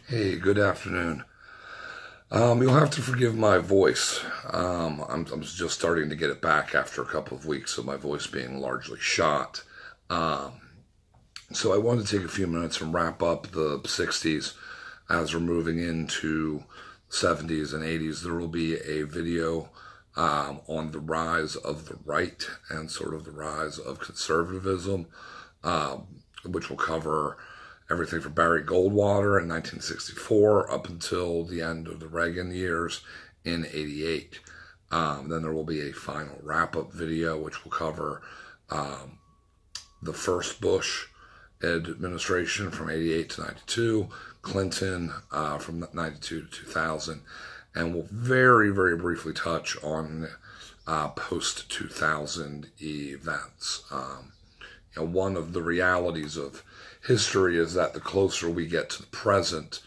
Hey, good afternoon. You'll have to forgive my voice. I'm just starting to get it back after a couple of weeks of my voice being largely shot. Um, so I wanted to take a few minutes and wrap up the 60s as we're moving into 70s and 80s. There will be a video on the rise of the right and sort of the rise of conservatism, which will cover everything from Barry Goldwater in 1964 up until the end of the Reagan years in 88. Then there will be a final wrap-up video which will cover the first Bush administration from 88 to 92, Clinton from 92 to 2000, and we'll very, very briefly touch on post-2000 events. One of the realities of history is that the closer we get to the present,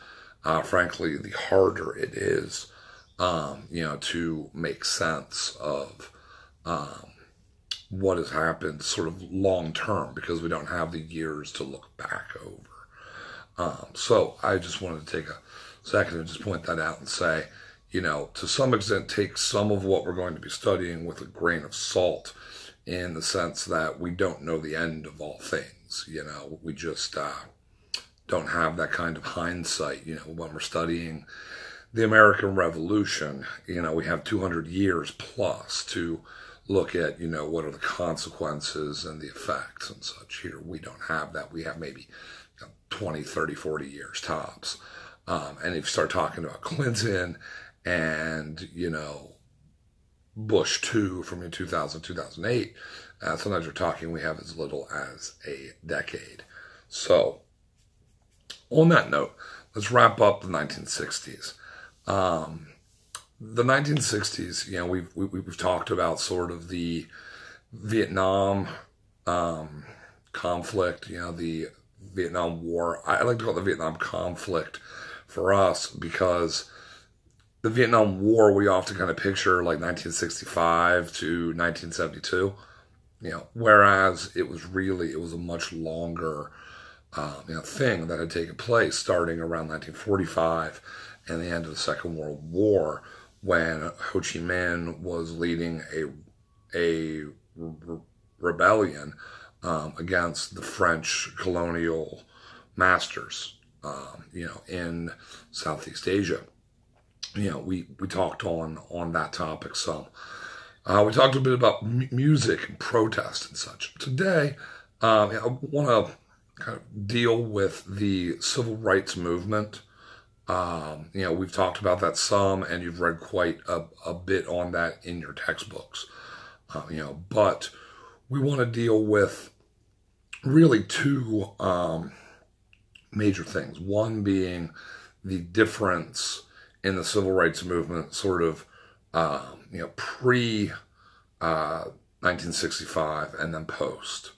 frankly, the harder it is, to make sense of what has happened sort of long term, because we don't have the years to look back over. So I just wanted to take a second and just point that out and say, to some extent, take some of what we're going to be studying with a grain of salt, in the sense that we don't know the end of all things. We just don't have that kind of hindsight. When we're studying the American Revolution, we have 200 years plus to look at, what are the consequences and the effects and such. Here, we don't have that. We have maybe 20, 30, 40 years tops. And if you start talking about Clinton and, Bush 2 from 2000, 2008, sometimes we're talking we have as little as a decade. So, on that note, let's wrap up the 1960s. The 1960s, we've talked about sort of the Vietnam conflict, the Vietnam War. I like to call it the Vietnam conflict for us because the Vietnam War, we often kind of picture like 1965 to 1972, whereas it was a much longer, thing that had taken place starting around 1945 and the end of the Second World War, when Ho Chi Minh was leading a rebellion against the French colonial masters, in Southeast Asia. We talked on that topic some. We talked a bit about music and protest and such. Today, I want to kind of deal with the civil rights movement. We've talked about that some, and you've read quite a bit on that in your textbooks. But we want to deal with really two major things. One being the difference in the civil rights movement, sort of, pre 1965 and then post.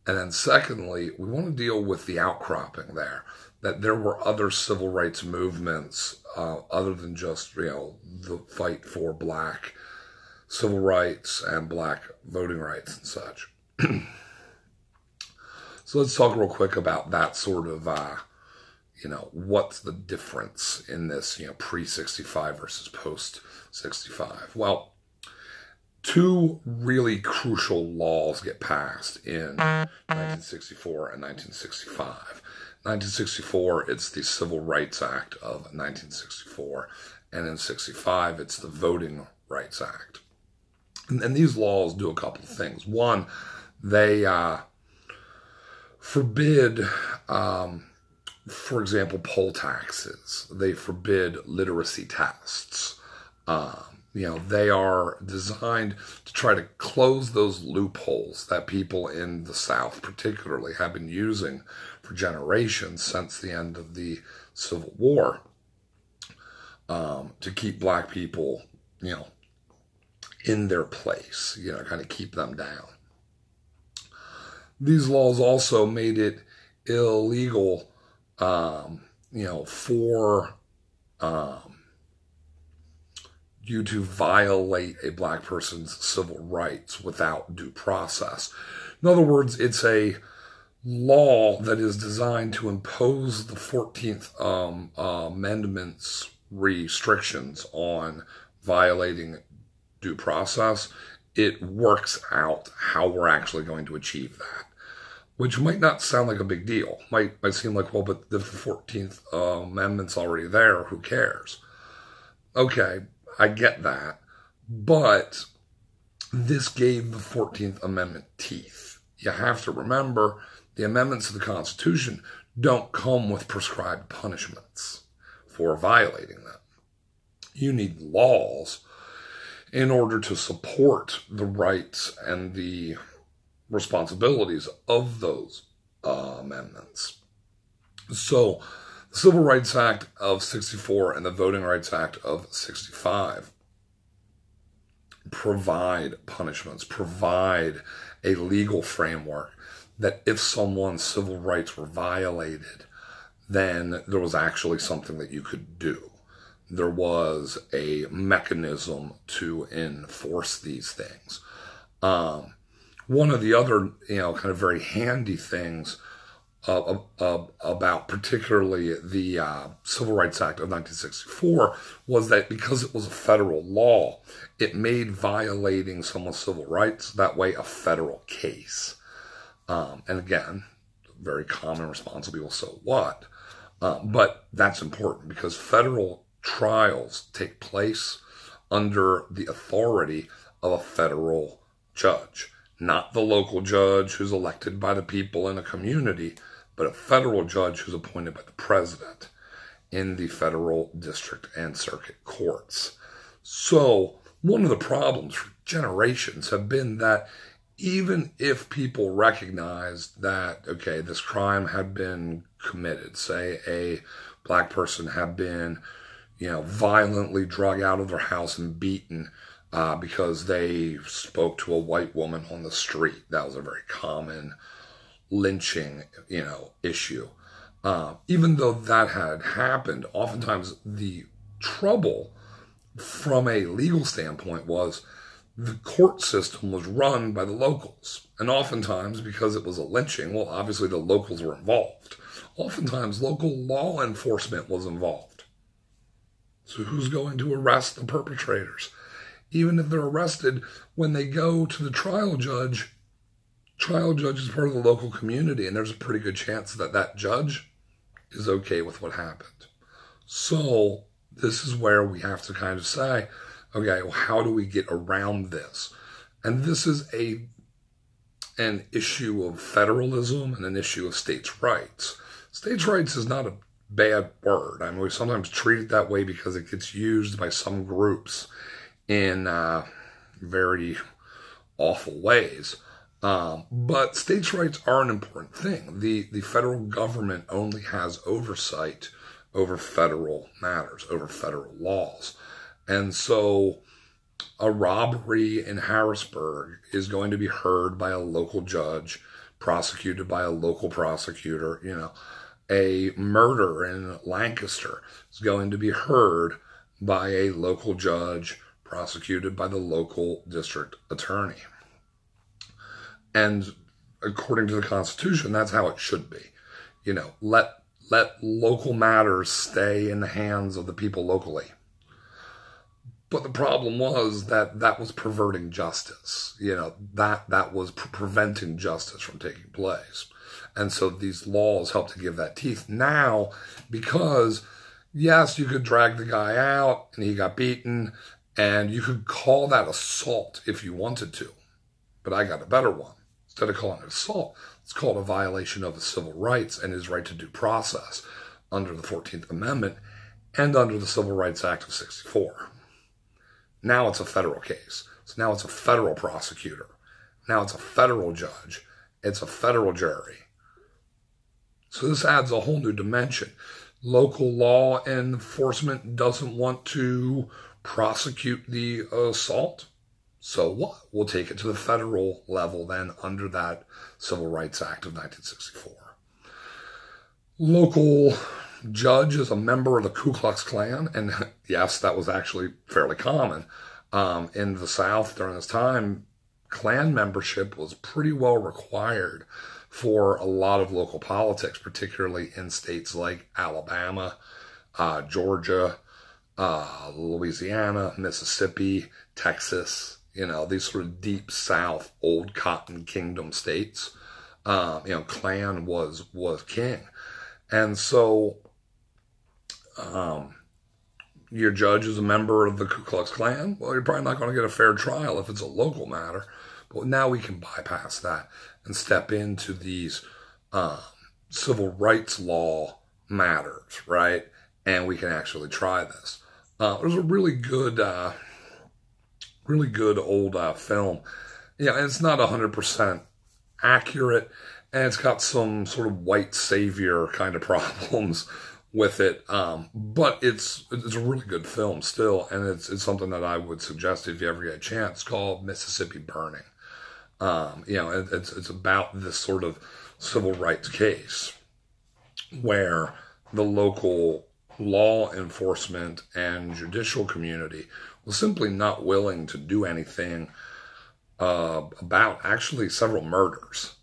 And then secondly, we want to deal with the outcropping there, that there were other civil rights movements other than just, the fight for black civil rights and black voting rights and such. So let's talk real quick about that sort of, what's the difference in this, pre-65 versus post-65? Well, two really crucial laws get passed in 1964 and 1965. 1964, it's the Civil Rights Act of 1964, and in 65, it's the Voting Rights Act. And these laws do a couple of things. One, they forbid, for example, poll taxes. They forbid literacy tests. They are designed to try to close those loopholes that people in the South particularly have been using for generations since the end of the Civil War, to keep black people, in their place, kind of keep them down. These laws also made it illegal, for you to violate a black person's civil rights without due process. In other words, it's a law that is designed to impose the 14th Amendment's restrictions on violating due process, it works out how we're actually going to achieve that, which might not sound like a big deal. Might seem like, well, but the 14th Amendment's already there, who cares? Okay, I get that, but this gave the 14th Amendment teeth. You have to remember, the amendments to the Constitution don't come with prescribed punishments for violating them. You need laws in order to support the rights and the responsibilities of those amendments. So, the Civil Rights Act of 64 and the Voting Rights Act of 65 provide punishments, provide a legal framework that if someone's civil rights were violated, then there was actually something that you could do. There was a mechanism to enforce these things. One of the other, kind of very handy things about particularly the Civil Rights Act of 1964 was that because it was a federal law, it made violating someone's civil rights that way a federal case. And again, very common response will be, well, so what? But that's important because federal trials take place under the authority of a federal judge, not the local judge who's elected by the people in a community, but a federal judge who's appointed by the president in the federal district and circuit courts. So one of the problems for generations have been that even if people recognized that, okay, this crime had been committed, say a black person had been, violently drug out of their house and beaten because they spoke to a white woman on the street. That was a very common lynching, issue. Even though that had happened, oftentimes the trouble from a legal standpoint was the court system was run by the locals. And oftentimes, because it was a lynching, well, obviously the locals were involved. Oftentimes, local law enforcement was involved. So who's going to arrest the perpetrators? Even if they're arrested, when they go to the trial judge is part of the local community, and there's a pretty good chance that that judge is okay with what happened. So this is where we have to kind of say, okay, well, how do we get around this? And this is an issue of federalism and an issue of states' rights. States' rights is not a bad word. I mean, we sometimes treat it that way because it gets used by some groups in very awful ways. But states' rights are an important thing. The federal government only has oversight over federal matters, over federal laws. And so a robbery in Harrisburg is going to be heard by a local judge, prosecuted by a local prosecutor. A murder in Lancaster is going to be heard by a local judge, prosecuted by the local district attorney. And according to the Constitution, that's how it should be. Let local matters stay in the hands of the people locally. But the problem was that was perverting justice. That was preventing justice from taking place. And so these laws help to give that teeth. Now, because, yes, you could drag the guy out and he got beaten, and you could call that assault if you wanted to. But I got a better one. Instead of calling it assault, it's called a violation of his civil rights and his right to due process under the 14th Amendment and under the Civil Rights Act of 64. Now it's a federal case. So now it's a federal prosecutor. Now it's a federal judge. It's a federal jury. So this adds a whole new dimension. Local law enforcement doesn't want to prosecute the assault. So what? We'll take it to the federal level then under that Civil Rights Act of 1964. Local judge is a member of the Ku Klux Klan, and yes, that was actually fairly common. In the South during this time, Klan membership was pretty well required for a lot of local politics, particularly in states like Alabama, Georgia, Louisiana, Mississippi, Texas, these sort of deep South, old Cotton Kingdom states. Klan was king. And so, your judge is a member of the Ku Klux Klan. Well, you're probably not going to get a fair trial if it's a local matter. But now we can bypass that and step into these civil rights law matters, right? And we can actually try this. There's a really good old film. And it's not 100% accurate, and it's got some sort of white savior kind of problems with it. But it's a really good film still, and it's something that I would suggest if you ever get a chance. It's called Mississippi Burning. It's about this sort of civil rights case where the local law enforcement and judicial community was simply not willing to do anything about actually several murders.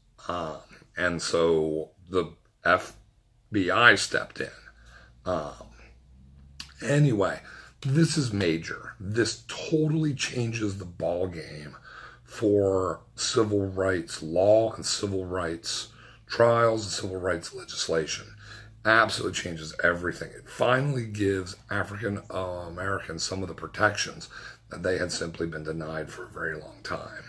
And so the FBI stepped in. Anyway, this is major. This totally changes the ball game for civil rights law and civil rights trials and civil rights legislation. Absolutely changes everything. It finally gives African Americans some of the protections that they had simply been denied for a very long time.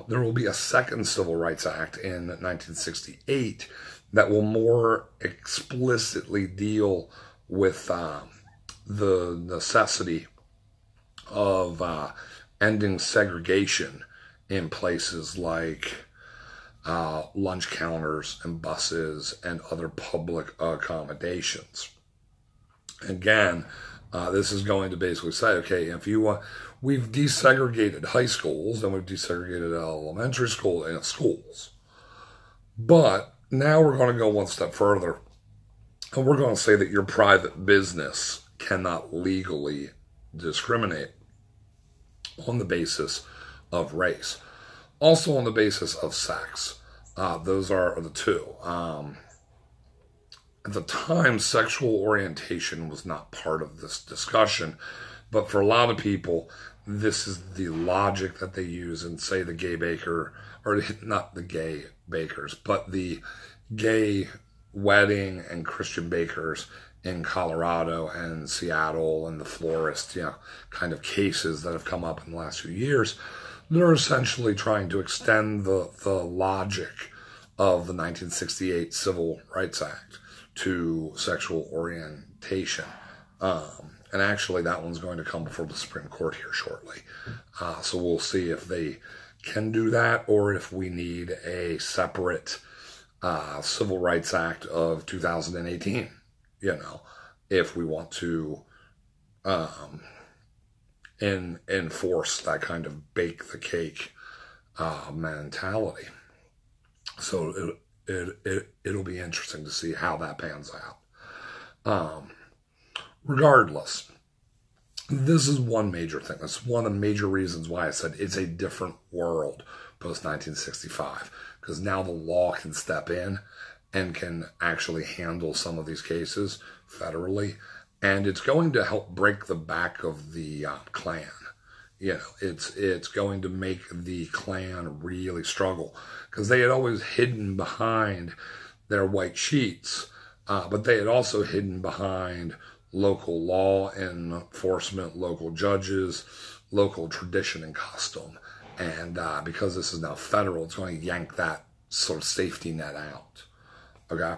There will be a second Civil Rights Act in 1968 that will more explicitly deal with the necessity of ending segregation in places like lunch counters and buses and other public accommodations. Again, this is going to basically say, okay, if you want, we've desegregated high schools and we've desegregated elementary school and schools, but now we're going to go one step further, and we're going to say that your private business cannot legally discriminate on the basis of race. Also on the basis of sex. Those are the two. At the time, sexual orientation was not part of this discussion, but for a lot of people, this is the logic that they use in, say, the gay baker, or not the gay bakers, but the gay wedding and Christian bakers in Colorado and Seattle and the florist, kind of cases that have come up in the last few years. They're essentially trying to extend the logic of the 1968 Civil Rights Act to sexual orientation. And actually, that one's going to come before the Supreme Court here shortly. So we'll see if they can do that, or if we need a separate Civil Rights Act of 2018, if we want to enforce that kind of bake the cake mentality. So it'll be interesting to see how that pans out. Regardless, this is one major thing. That's one of the major reasons why I said it's a different world post-1965, because now the law can step in and can actually handle some of these cases federally, and it's going to help break the back of the Klan. It's going to make the Klan really struggle, because they had always hidden behind their white sheets, but they had also hidden behind local law enforcement, local judges, local tradition and custom. And because this is now federal, it's going to yank that sort of safety net out. Okay?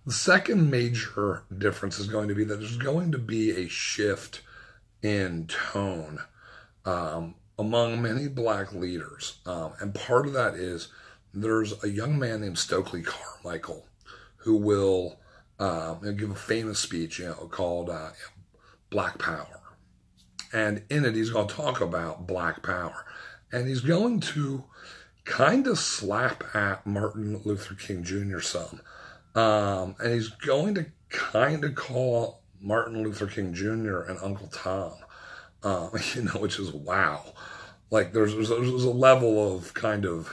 The second major difference is going to be that there's going to be a shift in tone among many black leaders. And part of that is there's a young man named Stokely Carmichael who will give a famous speech, called Black Power. And in it, he's going to talk about Black Power. And he's going to kind of slap at Martin Luther King Jr. some. And he's going to kind of call Martin Luther King Jr. and Uncle Tom, which is wow. Like there's a level of kind of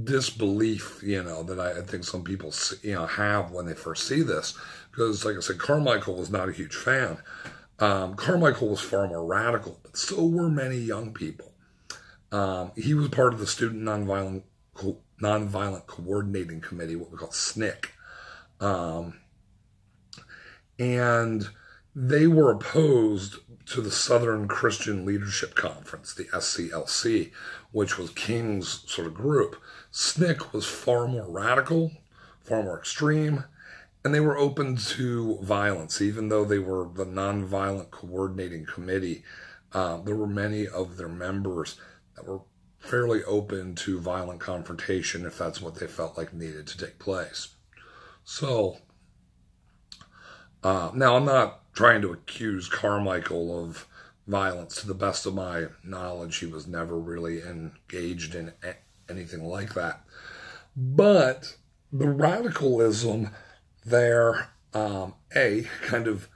disbelief, that I think some people, have when they first see this. Because, like I said, Carmichael was not a huge fan. Carmichael was far more radical, but so were many young people. He was part of the Student Nonviolent Coordinating Committee, what we call SNCC. And they were opposed to the Southern Christian Leadership Conference, the SCLC, which was King's sort of group. SNCC was far more radical, far more extreme, and they were open to violence. Even though they were the Nonviolent Coordinating Committee, there were many of their members that were fairly open to violent confrontation if that's what they felt like needed to take place. So, now I'm not trying to accuse Carmichael of violence. To the best of my knowledge, he was never really engaged in anything like that. But the radicalism there, kind of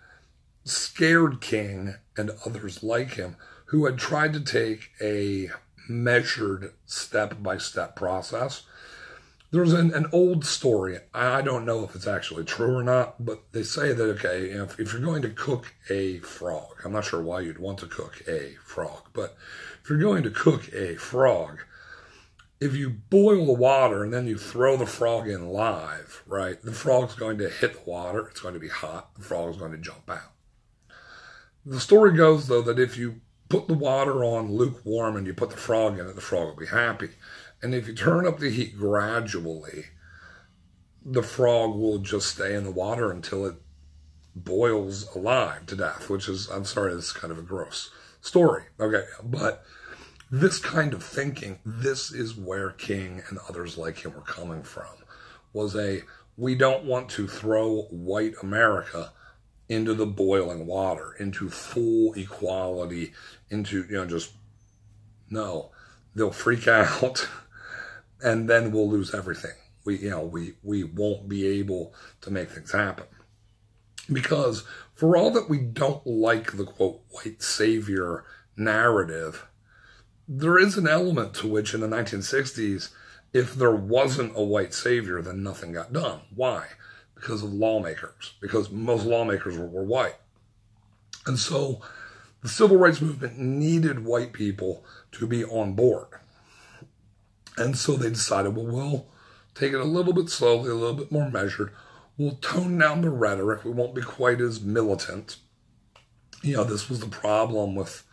scared King and others like him who had tried to take a measured step-by-step process. There's an old story. I don't know if it's actually true or not, but they say that, okay, if you're going to cook a frog, I'm not sure why you'd want to cook a frog, but if you're going to cook a frog, if you boil the water and then you throw the frog in live, right, the frog's going to hit the water, it's going to be hot, the frog's going to jump out. The story goes, though, that if you put the water on lukewarm and you put the frog in it, the frog will be happy. And if you turn up the heat gradually, the frog will just stay in the water until it boils alive to death, which is, I'm sorry, this is kind of a gross story. Okay, but this kind of thinking, this is where King and others like him were coming from, was we don't want to throw white America into the boiling water, into full equality, into, no, they'll freak out. And then we'll lose everything. We won't be able to make things happen. Because for all that we don't like the, quote, white savior narrative, there is an element to which in the 1960s, if there wasn't a white savior, then nothing got done. Why? Because of lawmakers. Because most lawmakers were white. And so the civil rights movement needed white people to be on board. And so they decided, well, we'll take it a little bit slowly, a little bit more measured. We'll tone down the rhetoric. We won't be quite as militant. This was the problem with,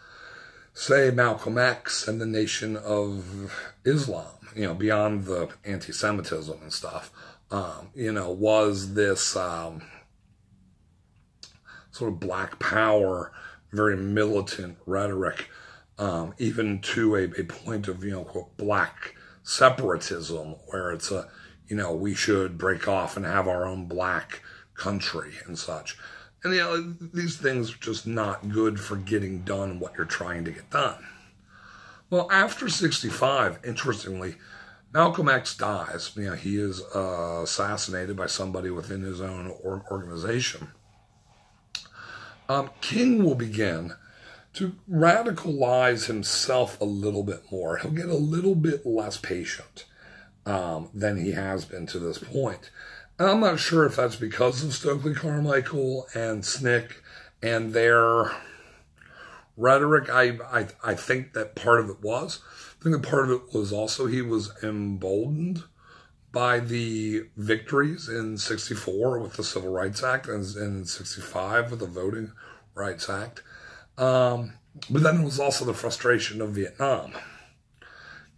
say, Malcolm X and the Nation of Islam, beyond the anti-Semitism and stuff, was this sort of black power, very militant rhetoric, even to a point of, quote, black separatism, where it's we should break off and have our own black country and such. And, these things are just not good for getting done what you're trying to get done. Well, after 65, interestingly, Malcolm X dies. He is assassinated by somebody within his own organization. King will begin to radicalize himself a little bit more. He'll get a little bit less patient than he has been to this point. And I'm not sure if that's because of Stokely Carmichael and SNCC and their rhetoric. I think that part of it was. I think that part of it was also he was emboldened by the victories in 64 with the Civil Rights Act and in 65 with the Voting Rights Act. But then there was also the frustration of Vietnam,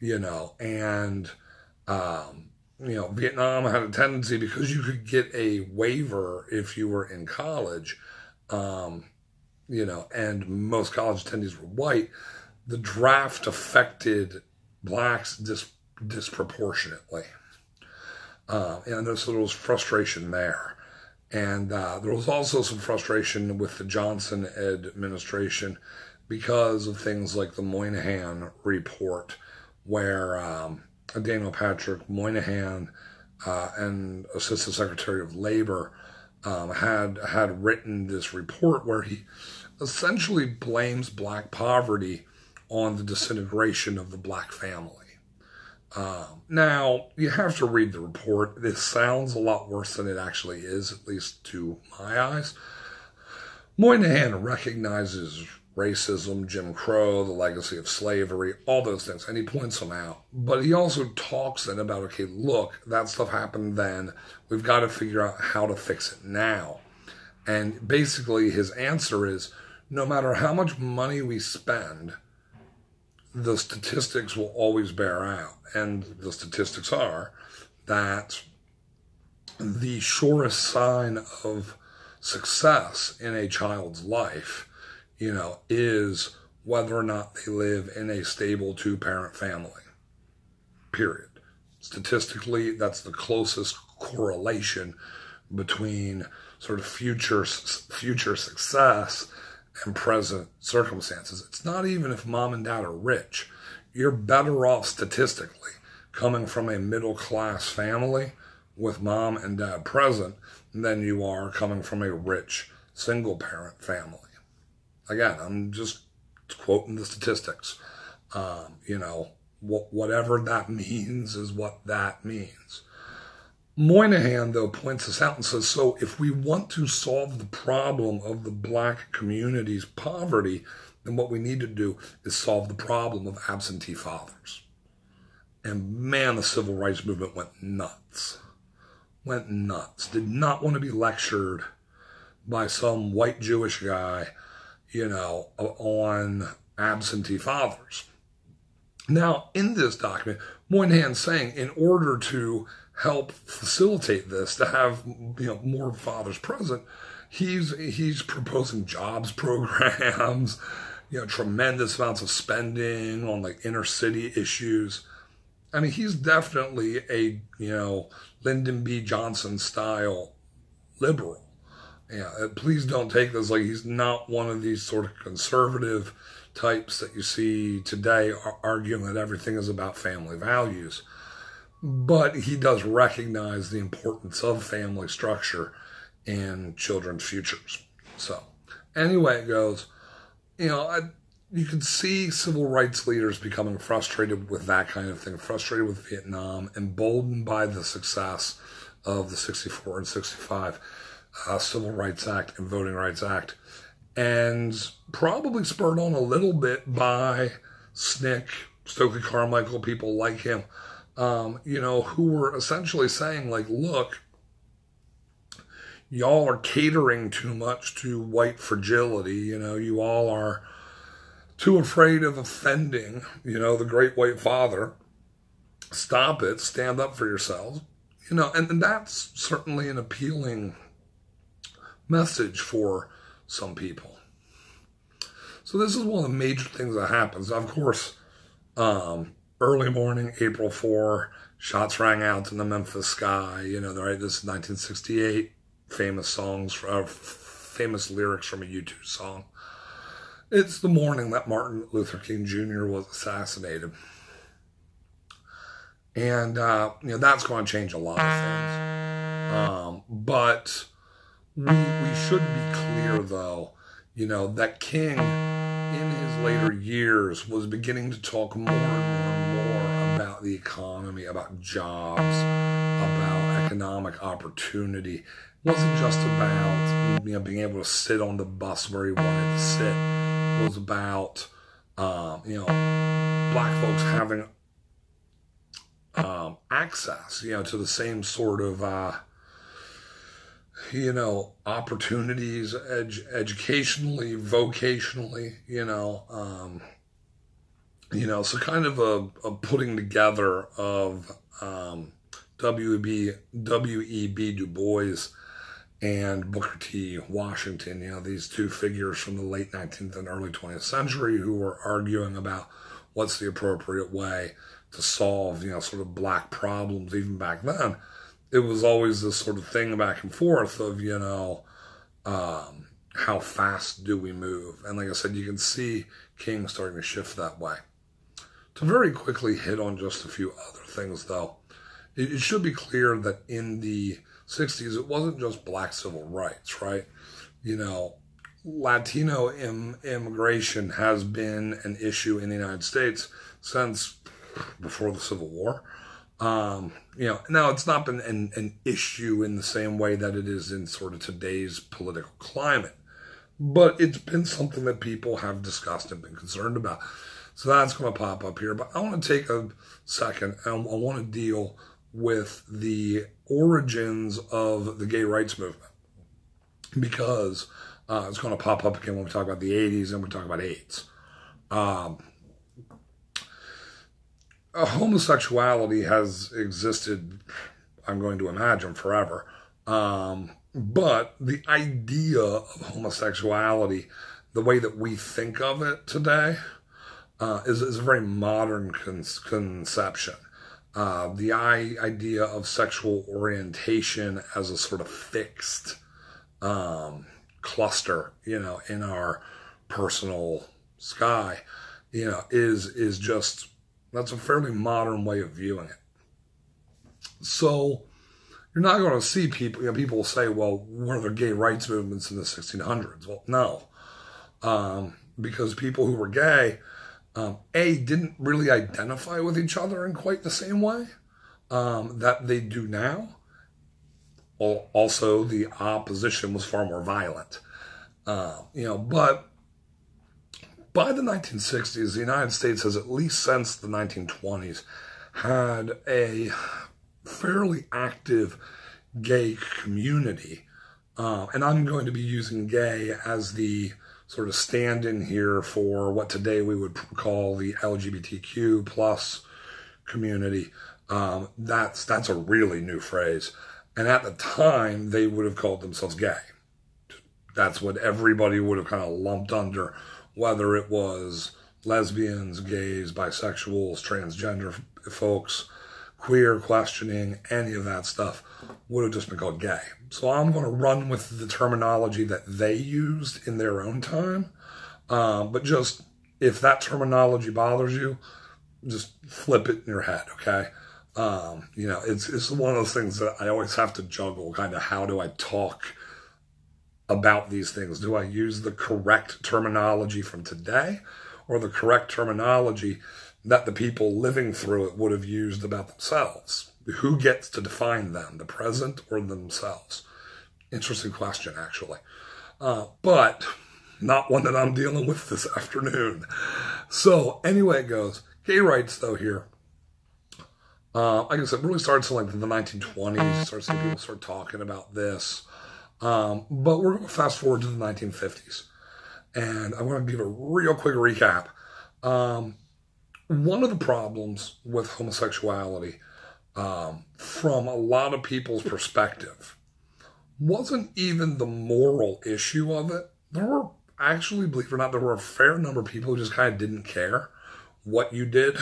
and, Vietnam had a tendency, because you could get a waiver if you were in college, and most college attendees were white, the draft affected blacks disproportionately. And so there was frustration there. And there was also some frustration with the Johnson administration because of things like the Moynihan Report, where Daniel Patrick Moynihan and Assistant Secretary of Labor had written this report where he essentially blames black poverty on the disintegration of the black family. Now, you have to read the report. This sounds a lot worse than it actually is, at least to my eyes. Moynihan recognizes racism, Jim Crow, the legacy of slavery, all those things, and he points them out. But he also talks then about, okay, look, that stuff happened then. We've got to figure out how to fix it now. And basically his answer is, no matter how much money we spend, the statistics will always bear out. And the statistics are that the surest sign of success in a child's life, is whether or not they live in a stable two-parent family. Period. Statistically, that's the closest correlation between sort of future success and present circumstances. It's not even if mom and dad are rich. You're better off statistically coming from a middle-class family with mom and dad present than you are coming from a rich single-parent family. Again, I'm just quoting the statistics. Whatever that means is what that means. Moynihan, though, points this out and says, so if we want to solve the problem of the black community's poverty, then what we need to do is solve the problem of absentee fathers. And man, the civil rights movement went nuts. Did not want to be lectured by some white Jewish guy, on absentee fathers. Now, in this document, Moynihan's saying in order to help facilitate this, to have more fathers present, he's proposing jobs programs, tremendous amounts of spending on like inner city issues. I mean, he's definitely a Lyndon B. Johnson style liberal. Please don't take this like he's not one of these sort of conservative types that you see today arguing that everything is about family values. But he does recognize the importance of family structure in children's futures. So, anyway, it goes, you can see civil rights leaders becoming frustrated with that kind of thing, frustrated with Vietnam, emboldened by the success of the 64 and 65 Civil Rights Act and Voting Rights Act, and probably spurred on a little bit by SNCC, Stokely Carmichael, people like him, who were essentially saying, like, look, y'all are catering too much to white fragility. You all are too afraid of offending, the great white father. Stop it. Stand up for yourselves. And that's certainly an appealing message for some people. So this is one of the major things that happens. Of course, early morning, April 4, shots rang out in the Memphis sky. Right? This is 1968. Famous lyrics from a U2 song. It's the morning that Martin Luther King Jr. was assassinated. And, that's going to change a lot of things. But we should be clear, though, that King, in his later years, was beginning to talk more and more about the economy, about jobs, about economic opportunity. It wasn't just about, being able to sit on the bus where he wanted to sit. It was about, black folks having access, to the same sort of, opportunities, educationally, vocationally, so kind of a putting together of W.E.B. Du Bois and Booker T. Washington, these two figures from the late 19th and early 20th century who were arguing about what's the appropriate way to solve, sort of black problems. Even back then, it was always this sort of thing back and forth of, how fast do we move? And like I said, you can see King starting to shift that way. To very quickly hit on just a few other things, though, it should be clear that in the 60s, it wasn't just black civil rights, right? Latino immigration has been an issue in the United States since before the Civil War. Now it's not been an issue in the same way that it is in sort of today's political climate, but it's been something that people have discussed and been concerned about. So that's going to pop up here. But I want to take a second and I want to deal with the origins of the gay rights movement, because it's going to pop up again when we talk about the 80s and we talk about AIDS. Homosexuality has existed, I'm going to imagine, forever. But the idea of homosexuality, the way that we think of it today, is a very modern conception. The idea of sexual orientation as a sort of fixed cluster, in our personal sky, is just, that's a fairly modern way of viewing it. So you're not going to see people, people will say, well, were there gay rights movements in the 1600s? Well, no. Because people who were gay, didn't really identify with each other in quite the same way that they do now. Also, the opposition was far more violent. But by the 1960s, the United States has, at least since the 1920s, had a fairly active gay community. And I'm going to be using gay as the sort of stand-in here for what today we would call the LGBTQ plus community. That's a really new phrase. And at the time, they would have called themselves gay. That's what everybody would have kind of lumped under, whether it was lesbians, gays, bisexuals, transgender folks, queer questioning, any of that stuff would have just been called gay. So I'm going to run with the terminology that they used in their own time. But just, if that terminology bothers you, just flip it in your head, okay? It's one of those things that I always have to juggle, kind of how do I talk about these things? Do I use the correct terminology from today, or the correct terminology that the people living through it would have used about themselves? Who gets to define them, the present or themselves? Interesting question, actually. But not one that I'm dealing with this afternoon. So anyway it goes. Gay rights, though, here. Like I said, really started to the 1920s, started seeing people start talking about this. But we're going to fast forward to the 1950s. And I want to give a real quick recap. One of the problems with homosexuality, from a lot of people's perspective, wasn't even the moral issue of it. There were actually, believe it or not, there were a fair number of people who just kind of didn't care what you did.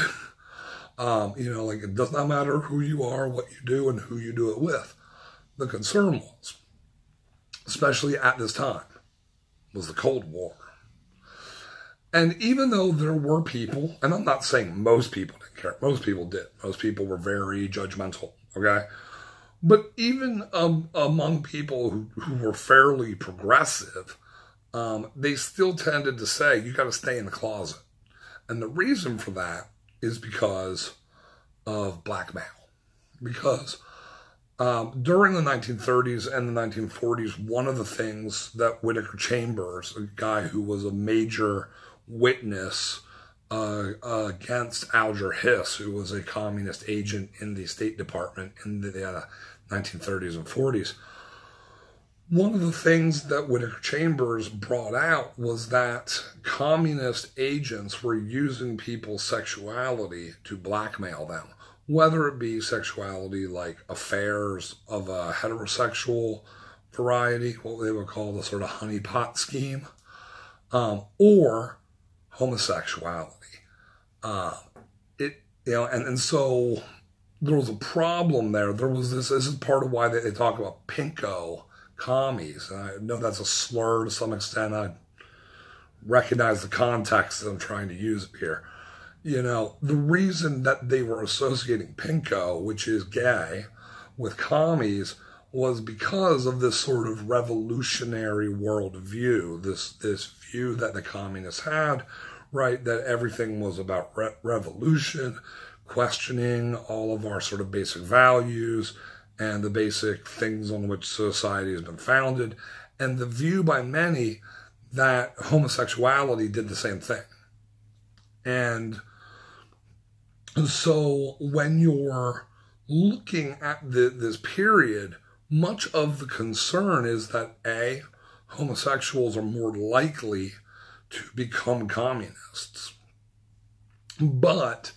It does not matter who you are, what you do, and who you do it with. The concern was, especially at this time, was the Cold War. And even though there were people, and I'm not saying most people didn't care, most people did. Most people were very judgmental, okay? But even among people who were fairly progressive, they still tended to say, you got to stay in the closet. And the reason for that is because of blackmail. Because during the 1930s and the 1940s, one of the things that Whittaker Chambers, a guy who was a major witness against Alger Hiss, who was a communist agent in the State Department in the 1930s and 40s, one of the things that Whittaker Chambers brought out was that communist agents were using people's sexuality to blackmail them, whether it be sexuality like affairs of a heterosexual variety, what they would call the sort of honeypot scheme, or homosexuality. And so there was a problem there. This is part of why they talk about pinko commies. And I know that's a slur to some extent. I recognize the context that I'm trying to use here. The reason that they were associating pinko, which is gay, with commies was because of this sort of revolutionary worldview, this view that the communists had, right, that everything was about revolution, questioning all of our sort of basic values and the basic things on which society has been founded, and the view by many that homosexuality did the same thing. And so when you're looking at this period, much of the concern is that A, homosexuals are more likely to become communists, but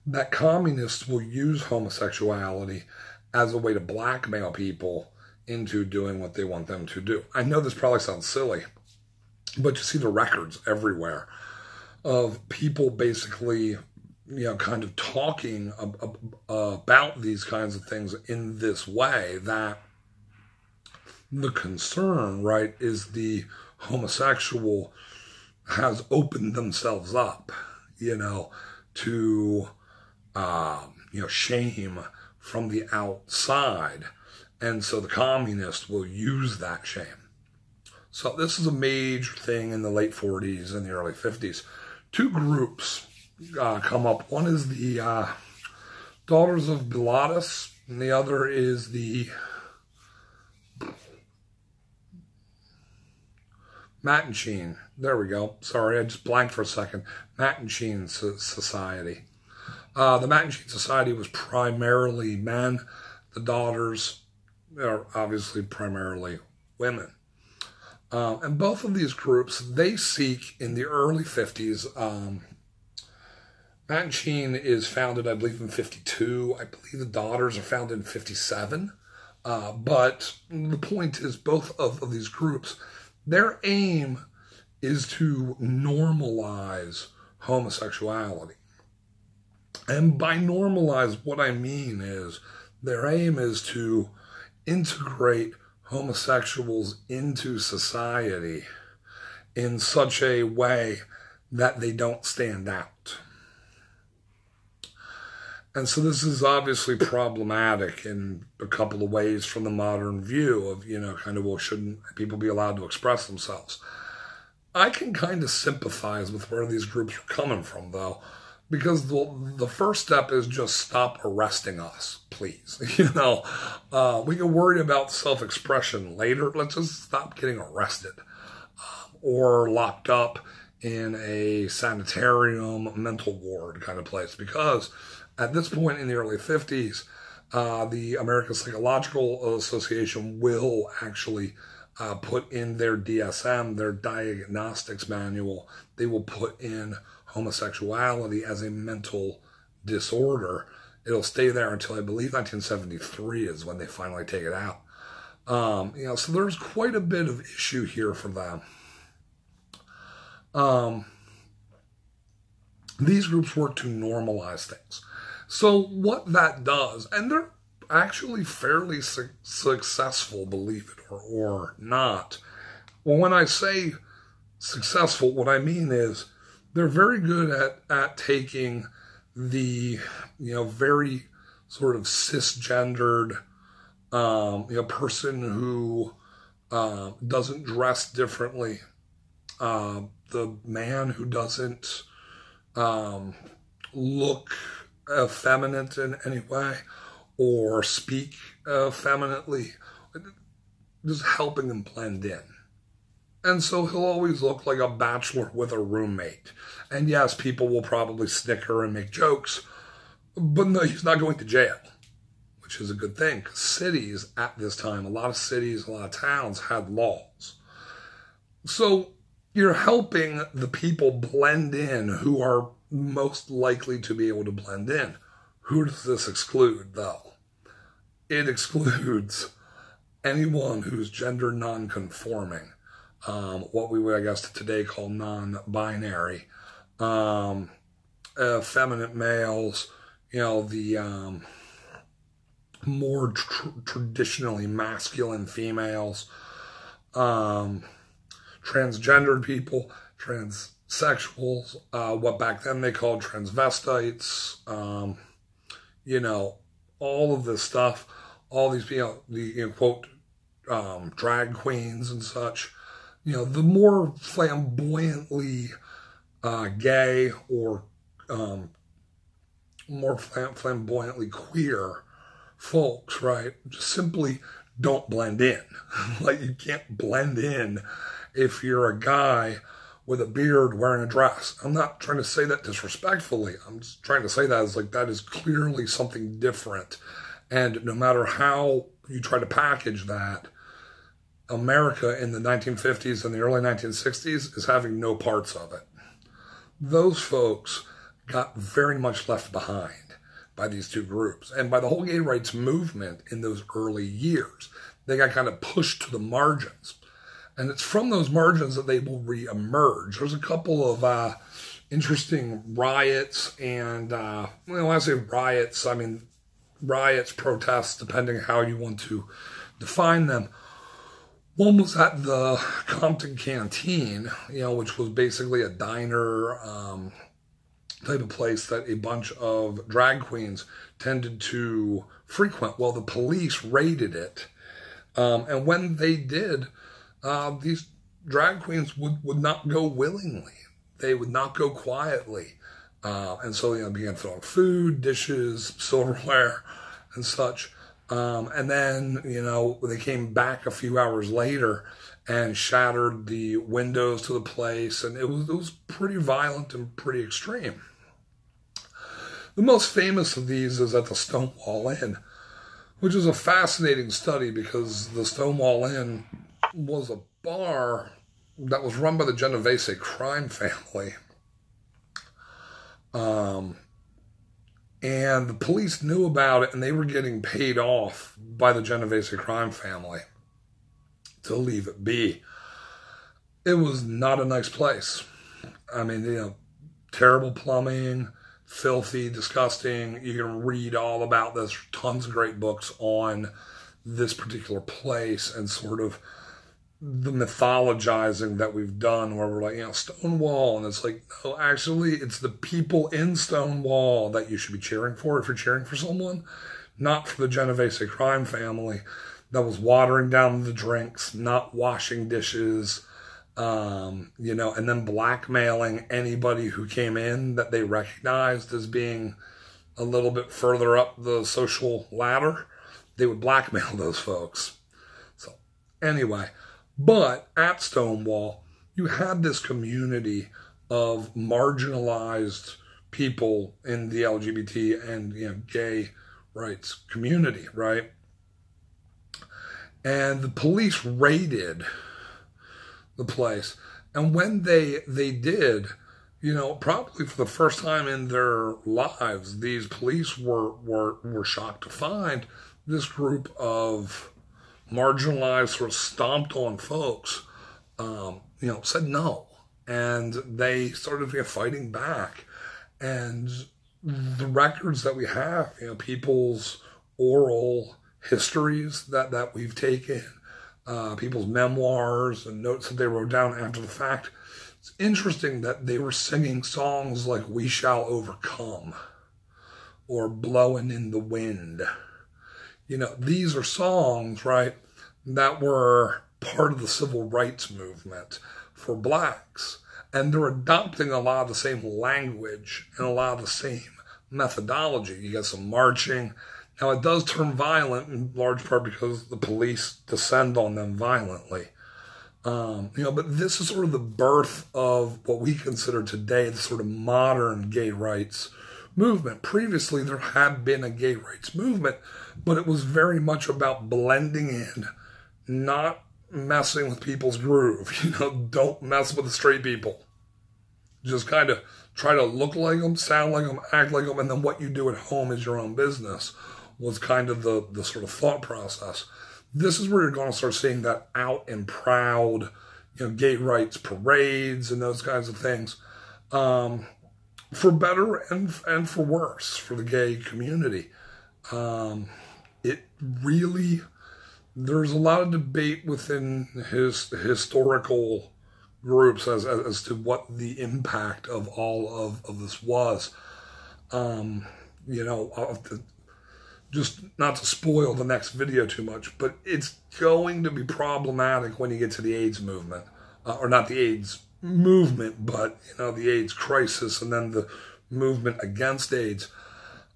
that communists will use homosexuality as a way to blackmail people into doing what they want them to do. I know this probably sounds silly, but you see the records everywhere of people basically, kind of talking about these kinds of things in this way, that the concern, right, is the homosexual has opened themselves up, to, shame from the outside. And so the communists will use that shame. So this is a major thing in the late 40s and the early 50s. Two groups come up. One is the Daughters of Bilitis, and the other is the Mattachine. There we go. Sorry, I just blanked for a second. Mattachine Society. The Mattachine Society was primarily men. The Daughters are obviously primarily women. And both of these groups, they seek in the early 50s. Mattachine is founded, I believe, in 52. I believe the Daughters are founded in 57. But the point is, both of these groups, their aim is to normalize homosexuality. And by normalize, what I mean is their aim is to integrate homosexuals into society in such a way that they don't stand out. And so this is obviously problematic in a couple of ways from the modern view of, well, shouldn't people be allowed to express themselves? I can kind of sympathize with where these groups are coming from, though, because the first step is just stop arresting us, please. We can worry about self-expression later. Let's just stop getting arrested or locked up in a sanitarium, mental ward kind of place. Because at this point in the early 50s, the American Psychological Association will actually put in their DSM, their diagnostics manual, they will put in homosexuality as a mental disorder. It'll stay there until I believe 1973 is when they finally take it out. So there's quite a bit of issue here for them. These groups work to normalize things. So what that does, and they're actually fairly successful, believe it or not. Well, when I say successful, what I mean is they're very good at taking the, very sort of cisgendered, person who doesn't dress differently, the man who doesn't look effeminate in any way or speak effeminately, just helping him blend in. And so he'll always look like a bachelor with a roommate. And yes, people will probably snicker and make jokes, but no, he's not going to jail, which is a good thing. Because cities at this time, a lot of cities, a lot of towns had laws. So you're helping the people blend in who are most likely to be able to blend in. Who does this exclude, though? It excludes anyone who's gender non-conforming. What we would, I guess, today call non-binary, effeminate males, the more traditionally masculine females, transgendered people, transsexuals, what back then they called transvestites, all of this stuff, all these, quote, drag queens and such. The more flamboyantly gay or more flamboyantly queer folks, right, just simply don't blend in. Like, you can't blend in if you're a guy with a beard wearing a dress. I'm not trying to say that disrespectfully. I'm just trying to say that as like, that is clearly something different. And no matter how you try to package that, America in the 1950s and the early 1960s is having no parts of it. Those folks got very much left behind by these two groups and by the whole gay rights movement in those early years. They got kind of pushed to the margins. And it's from those margins that they will re-emerge. There's a couple of interesting riots and, when I say riots, I mean riots, protests, depending how you want to define them. One was at the Compton Canteen, which was basically a diner type of place that a bunch of drag queens tended to frequent. Well, the police raided it. And when they did, these drag queens would not go willingly. They would not go quietly. And so, began throwing food, dishes, silverware, and such. And then, they came back a few hours later and shattered the windows to the place. And it was pretty violent and pretty extreme. The most famous of these is at the Stonewall Inn, which is a fascinating study because the Stonewall Inn was a bar that was run by the Genovese crime family. And the police knew about it, and they were getting paid off by the Genovese crime family to leave it be. It was not a nice place. I mean, terrible plumbing, filthy, disgusting. You can read all about this. Tons of great books on this particular place and sort of the mythologizing that we've done where we're like, Stonewall. And it's like, no, actually, it's the people in Stonewall that you should be cheering for if you're cheering for someone, not for the Genovese crime family that was watering down the drinks, not washing dishes, and then blackmailing anybody who came in that they recognized as being a little bit further up the social ladder. They would blackmail those folks. So anyway, but at Stonewall, you had this community of marginalized people in the LGBT and gay rights community, right? And the police raided the place. And when they did, probably for the first time in their lives, these police were shocked to find this group of marginalized, sort of stomped on folks, said no. And they started fighting back. And the records that we have, people's oral histories that we've taken, people's memoirs and notes that they wrote down after the fact. It's interesting that they were singing songs like We Shall Overcome or Blowing in the Wind. These are songs, right, that were part of the civil rights movement for blacks. And they're adopting a lot of the same language and a lot of the same methodology. You got some marching. Now, it does turn violent in large part because the police descend on them violently. But this is sort of the birth of what we consider today the sort of modern gay rights movement. Previously, there had been a gay rights movement, but it was very much about blending in, not messing with people's groove. Don't mess with the straight people. Just kind of try to look like them, sound like them, act like them, and then what you do at home is your own business, was kind of the sort of thought process. This is where you're going to start seeing that out and proud, gay rights parades and those kinds of things, for better and for worse for the gay community. It really, there's a lot of debate within historical groups as to what the impact of all of this was. Just not to spoil the next video too much, but it's going to be problematic when you get to the AIDS movement, or not the AIDS movement, but the AIDS crisis and then the movement against AIDS.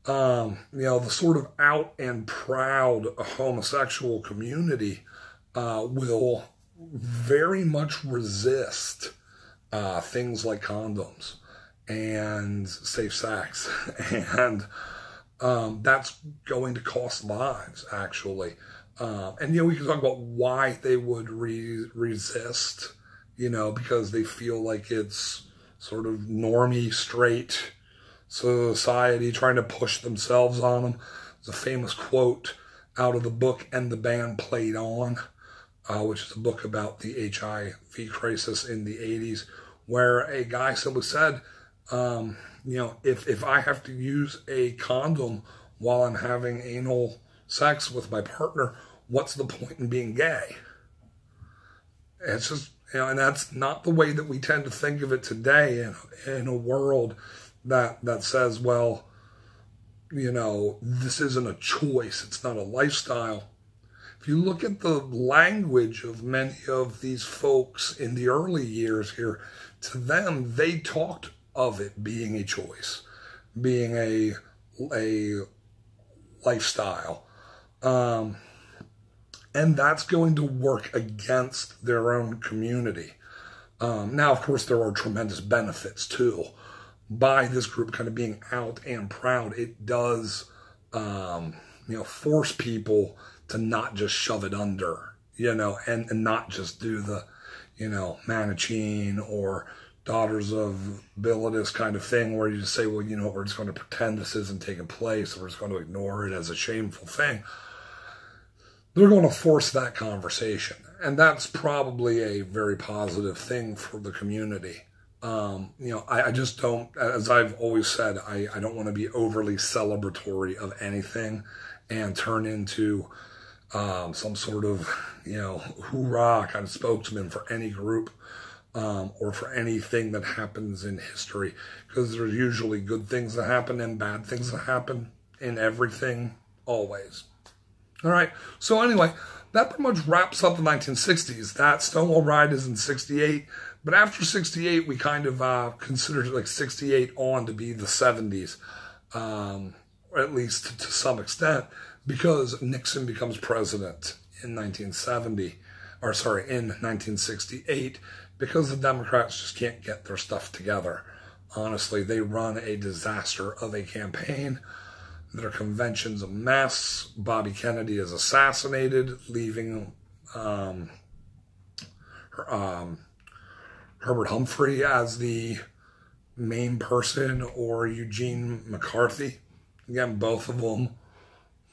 The sort of out and proud homosexual community will very much resist things like condoms and safe sex. And that's going to cost lives, actually. We can talk about why they would resist, because they feel like it's sort of normie, straight society trying to push themselves on them. There's a famous quote out of the book And the Band Played On, which is a book about the HIV crisis in the 80s, where a guy simply said, if I have to use a condom while I'm having anal sex with my partner, what's the point in being gay? It's just, and that's not the way that we tend to think of it today in a world that says, well, this isn't a choice, it's not a lifestyle. If you look at the language of many of these folks in the early years here, to them, they talked of it being a choice, being a lifestyle. And that's going to work against their own community. Now, of course, there are tremendous benefits, too. By this group kind of being out and proud, it does, force people to not just shove it under, and not just do the, Manichean or Daughters of Bilitis kind of thing where you just say, well, we're just going to pretend this isn't taking place. We're just going to ignore it as a shameful thing. They're going to force that conversation. And that's probably a very positive thing for the community. I just don't, as I've always said, I don't want to be overly celebratory of anything and turn into some sort of, hoorah kind of spokesman for any group or for anything that happens in history. Because there's usually good things that happen and bad things that happen in everything, always. All right, so anyway, that pretty much wraps up the 1960s. That Stonewall Ride is in 68. But after 68, we kind of considered like 68 on to be the 70s, or at least to some extent, because Nixon becomes president in 1968, because the Democrats just can't get their stuff together. Honestly, they run a disaster of a campaign. Their convention's a mess. Bobby Kennedy is assassinated, leaving Herbert Humphrey as the main person, or Eugene McCarthy. Again, both of them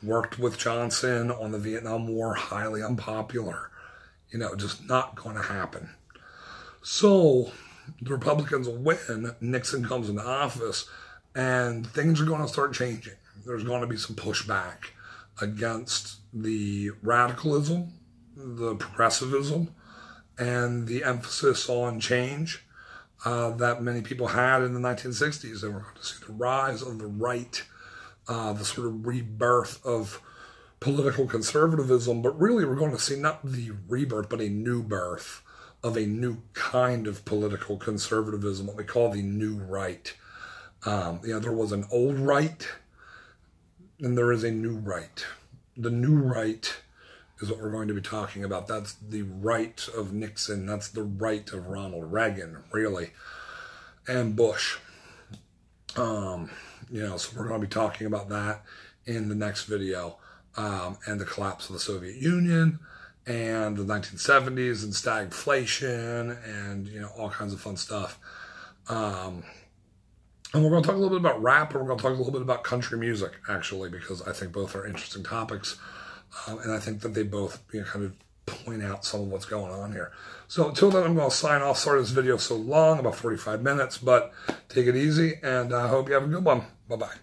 worked with Johnson on the Vietnam War, highly unpopular. Just not going to happen. So the Republicans will win, Nixon comes into office, and things are going to start changing. There's going to be some pushback against the radicalism, the progressivism, and the emphasis on change that many people had in the 1960s. And we're going to see the rise of the right, the sort of rebirth of political conservatism. But really, we're going to see not the rebirth, but a new birth of a new kind of political conservatism, what we call the new right. There was an old right, and there is a new right. The new right is what we're going to be talking about. That's the right of Nixon. That's the right of Ronald Reagan, really, and Bush. So we're going to be talking about that in the next video, and the collapse of the Soviet Union, and the 1970s, and stagflation, and, all kinds of fun stuff. And we're going to talk a little bit about rap, and we're going to talk a little bit about country music, actually, because I think both are interesting topics. And I think that they both kind of point out some of what's going on here. So until then, I'm going to sign off. Sorry this video is so long, about 45 minutes, but take it easy, and I hope you have a good one. Bye-bye.